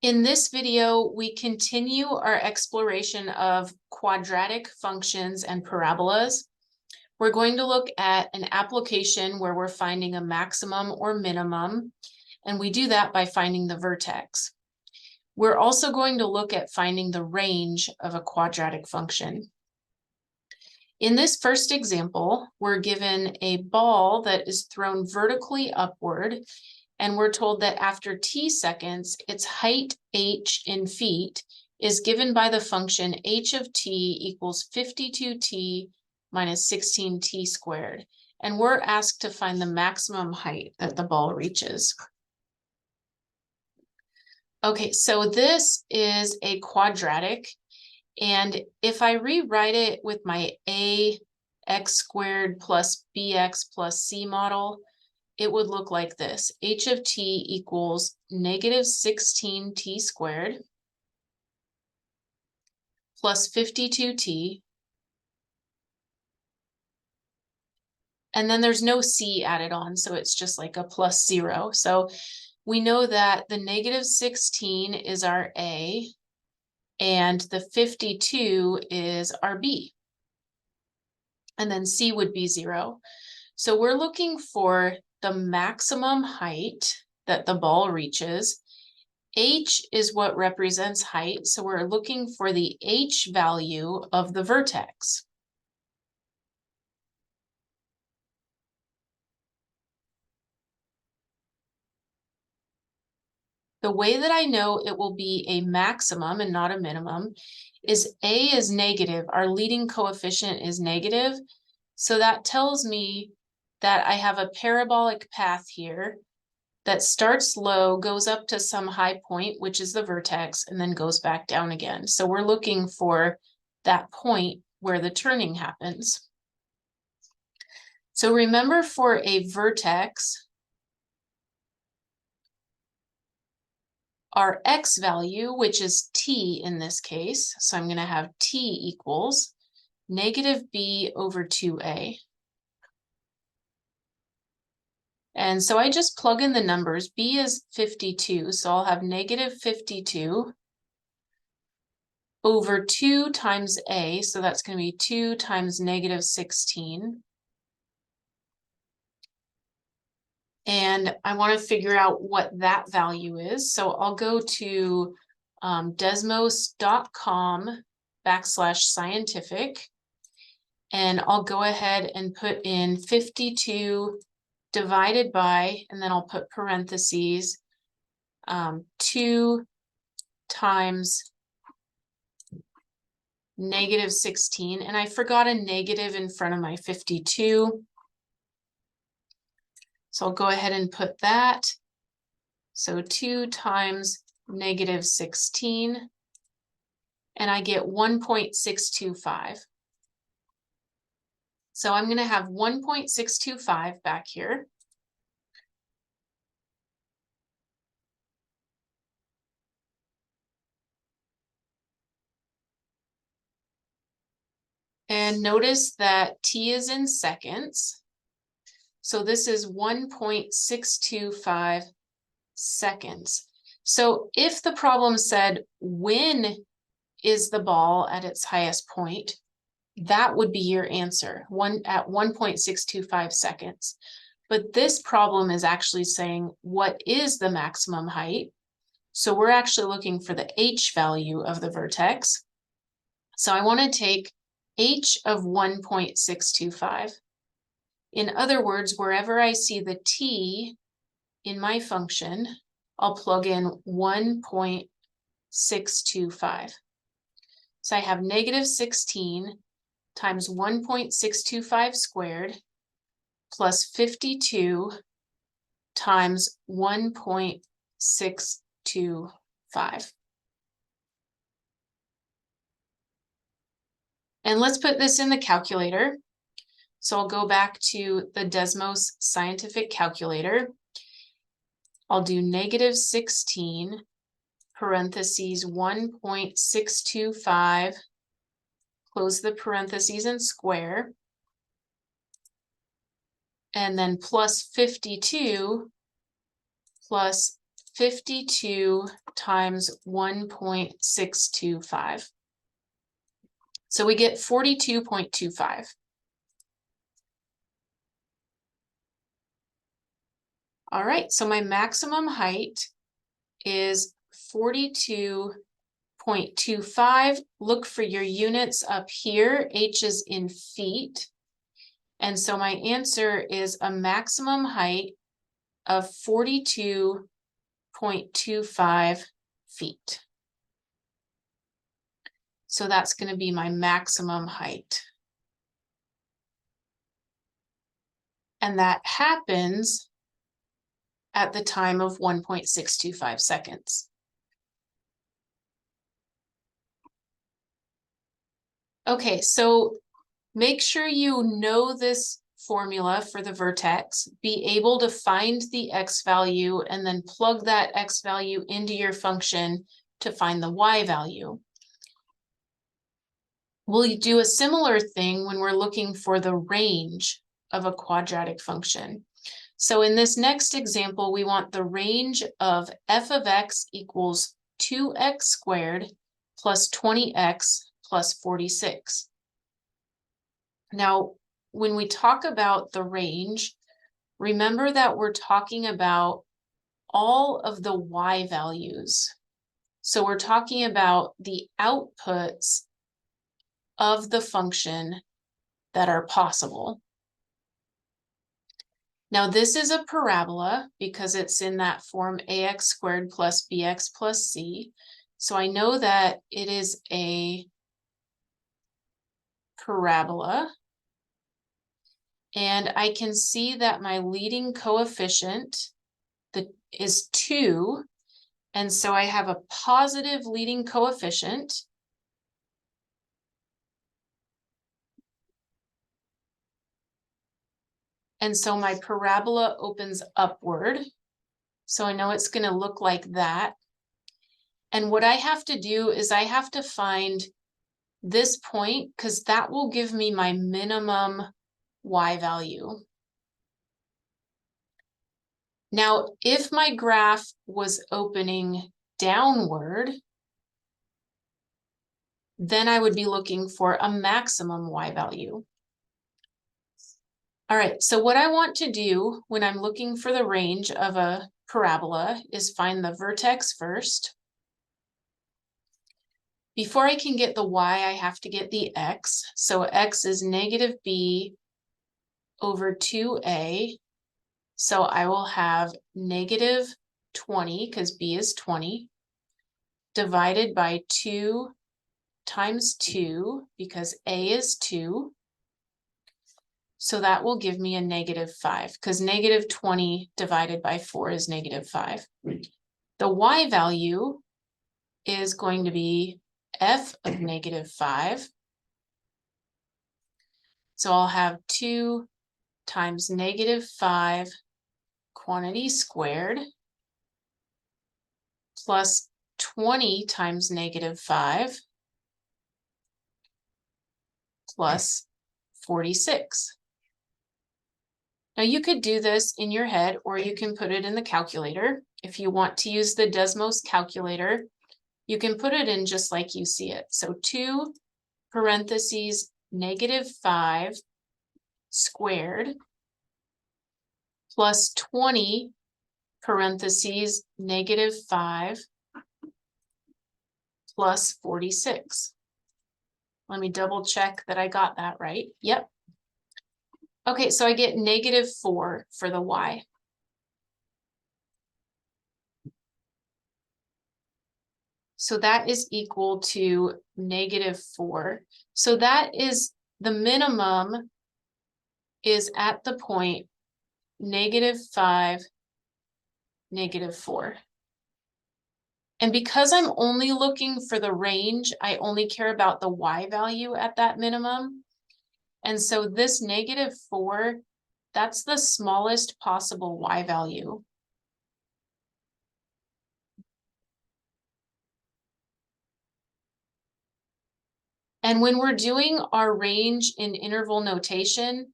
In this video, we continue our exploration of quadratic functions and parabolas. We're going to look at an application where we're finding a maximum or minimum, and we do that by finding the vertex. We're also going to look at finding the range of a quadratic function. In this first example, we're given a ball that is thrown vertically upward, and we're told that after t seconds, its height h in feet is given by the function h of t equals 52t minus 16t squared. And we're asked to find the maximum height that the ball reaches. Okay, so this is a quadratic. And if I rewrite it with my ax squared plus bx plus c model, it would look like this. H of t equals negative 16t squared plus 52t. And then there's no c added on, so it's just like a plus 0. So we know that the negative 16 is our a, and the 52 is our b. And then c would be 0. So we're looking for the maximum height that the ball reaches. H is what represents height, so we're looking for the h value of the vertex. The way that I know it will be a maximum and not a minimum is a is negative. Our leading coefficient is negative. So that tells me that I have a parabolic path here that starts low, goes up to some high point, which is the vertex, and then goes back down again. So we're looking for that point where the turning happens. So remember, for a vertex, our x value, which is t in this case, so I'm going to have t equals negative b over 2a. And so I just plug in the numbers. B is 52, so I'll have negative 52 over 2 times a, so that's going to be 2 times negative 16. And I want to figure out what that value is. So I'll go to desmos.com/scientific, and I'll go ahead and put in 52 divided by, and then I'll put parentheses, 2 times negative 16. And I forgot a negative in front of my 52. So I'll go ahead and put that. So 2 times negative 16, and I get 1.625. So I'm going to have 1.625 back here. And notice that t is in seconds. So this is 1.625 seconds. So if the problem said, when is the ball at its highest point, that would be your answer, at 1.625 seconds. But this problem is actually saying, what is the maximum height? So we're actually looking for the h value of the vertex. So I want to take h of 1.625. In other words, wherever I see the t in my function, I'll plug in 1.625. So I have negative 16 times 1.625 squared plus 52 times 1.625. And let's put this in the calculator. So I'll go back to the Desmos scientific calculator. I'll do negative 16 parentheses 1.625, close the parentheses and square, and then plus 52 plus 52 times 1.625. So we get 42.25. All right, so my maximum height is 42.25. Look for your units up here. H is in feet. And so my answer is a maximum height of 42.25 feet. So that's going to be my maximum height. And that happens at the time of 1.625 seconds. Okay, so make sure you know this formula for the vertex, be able to find the x value, and then plug that x value into your function to find the y value. We'll do a similar thing when we're looking for the range of a quadratic function. So in this next example, we want the range of f of x equals 2x squared plus 20x plus 46. Now, when we talk about the range, remember that we're talking about all of the y values. So we're talking about the outputs of the function that are possible. Now this is a parabola because it's in that form ax squared plus bx plus c. So I know that it is a parabola. And I can see that my leading coefficient is 2. And so I have a positive leading coefficient. And so my parabola opens upward. So I know it's going to look like that. And what I have to do is I have to find this point because that will give me my minimum y value. Now, if my graph was opening downward, then I would be looking for a maximum y value. All right, so what I want to do when I'm looking for the range of a parabola is find the vertex first. Before I can get the y, I have to get the x. So x is negative b over 2a. So I will have negative 20, because b is 20, divided by 2 times 2, because a is 2. So that will give me a negative 5, because negative 20 divided by 4 is negative 5. The y value is going to be f of negative 5. So I'll have 2 times negative 5 quantity squared plus 20 times negative 5 plus 46. Now you could do this in your head, or you can put it in the calculator. If you want to use the Desmos calculator, you can put it in just like you see it. So 2 parentheses negative 5 squared plus 20 parentheses negative 5 plus 46. Let me double check that I got that right. Yep. Okay, so I get negative 4 for the y. So that is equal to negative 4. So that is the minimum is at the point negative 5, negative 4. And because I'm only looking for the range, I only care about the y value at that minimum. And so this negative 4, that's the smallest possible y value. And when we're doing our range in interval notation,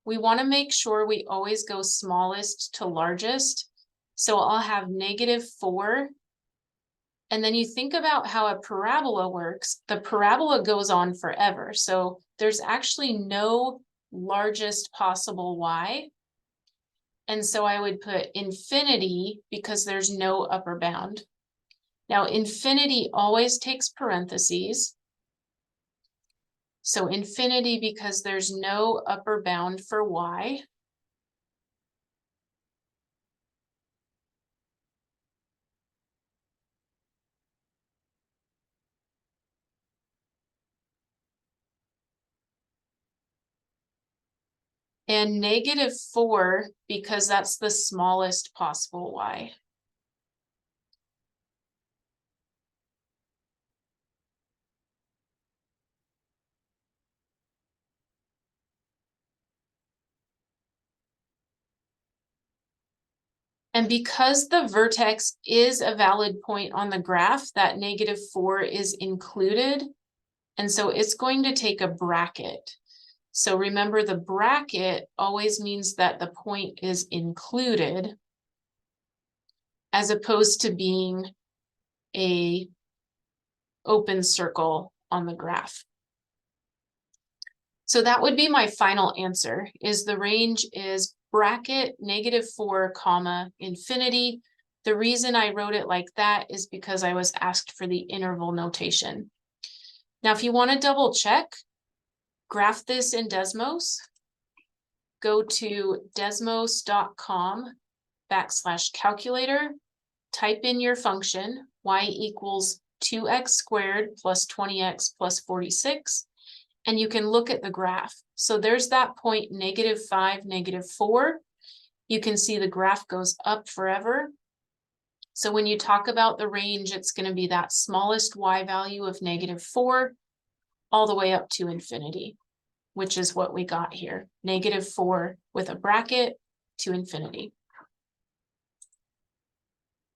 we want to make sure we always go smallest to largest. So I'll have -4. And then you think about how a parabola works. The parabola goes on forever. So there's actually no largest possible y. And so I would put infinity because there's no upper bound. Now, infinity always takes parentheses. So infinity because there's no upper bound for y. And -4 because that's the smallest possible y. And because the vertex is a valid point on the graph, that -4 is included. And so it's going to take a bracket. So remember, the bracket always means that the point is included as opposed to being a open circle on the graph. So that would be my final answer, is the range is bracket -4, comma, infinity. The reason I wrote it like that is because I was asked for the interval notation. Now, if you want to double check, graph this in Desmos, go to desmos.com/calculator, type in your function, y equals 2x squared plus 20x plus 46, and you can look at the graph. So there's that point, -5, -4. You can see the graph goes up forever. So when you talk about the range, it's going to be that smallest y value of -4 all the way up to infinity, which is what we got here, -4 with a bracket to infinity.